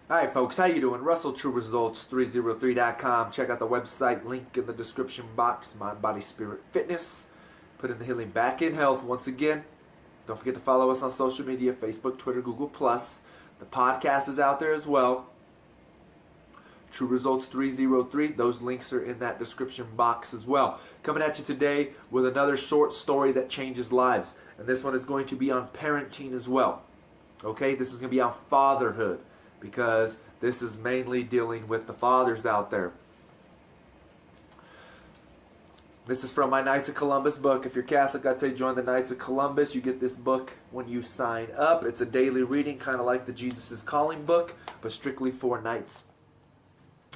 Alright folks, how you doing? Russell, TrueResults303.com. Check out the website, link in the description box. Mind, Body, Spirit, Fitness. Put in the healing back in health once again. Don't forget to follow us on social media, Facebook, Twitter, Google+. The podcast is out there as well. True Results 303. Those links are in that description box as well. Coming at you today with another short story that changes lives. And this one is going to be on parenting as well. Okay, this is going to be on fatherhood, because this is mainly dealing with the fathers out there. This is from my Knights of Columbus book. If you're Catholic, I'd say join the Knights of Columbus. You get this book when you sign up. It's a daily reading, kind of like the Jesus is Calling book, but strictly for knights.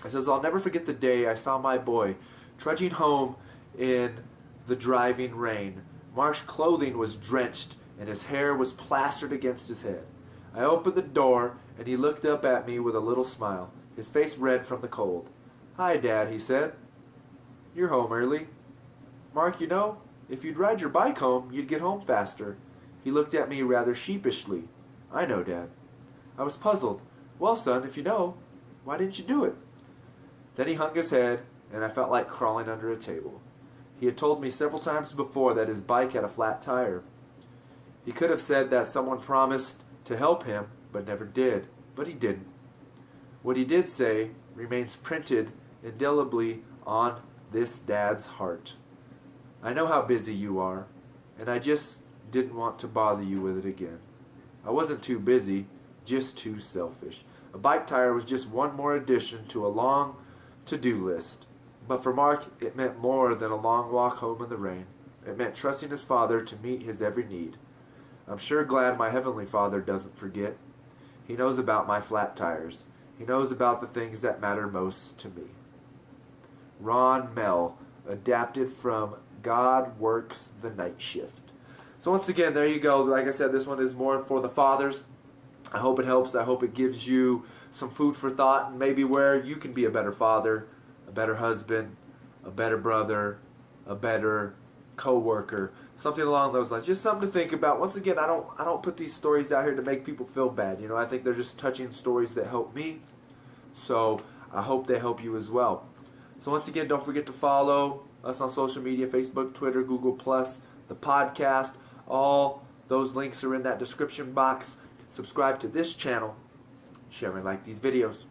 It says, I'll never forget the day I saw my boy trudging home in the driving rain. Mark's clothing was drenched and his hair was plastered against his head. I opened the door and he looked up at me with a little smile, his face red from the cold. Hi, Dad, he said. You're home early. Mark, you know, if you'd ride your bike home, you'd get home faster. He looked at me rather sheepishly. I know, Dad. I was puzzled. Well, son, if you know, why didn't you do it? Then he hung his head, and I felt like crawling under a table. He had told me several times before that his bike had a flat tire. He could have said that someone promised to help him, but never did. But he didn't. What he did say remains printed indelibly on this dad's heart. I know how busy you are, and I just didn't want to bother you with it again. I wasn't too busy, just too selfish. A bike tire was just one more addition to a long to-do list. But for Mark, it meant more than a long walk home in the rain. It meant trusting his Father to meet his every need. I'm sure glad my Heavenly Father doesn't forget. He knows about my flat tires. He knows about the things that matter most to me. Ron Mell, adapted from God Works the Night Shift. So once again, there you go. Like I said, this one is more for the fathers. I hope it helps. I hope it gives you some food for thought, and maybe where you can be a better father, a better husband, a better brother, a better co-worker, something along those lines. Just something to think about. Once again, I don't put these stories out here to make people feel bad. You know, I think they're just touching stories that help me. So I hope they help you as well. So once again, don't forget to follow us on social media, Facebook, Twitter, Google+, the podcast. All those links are in that description box. Subscribe to this channel. Share and like these videos.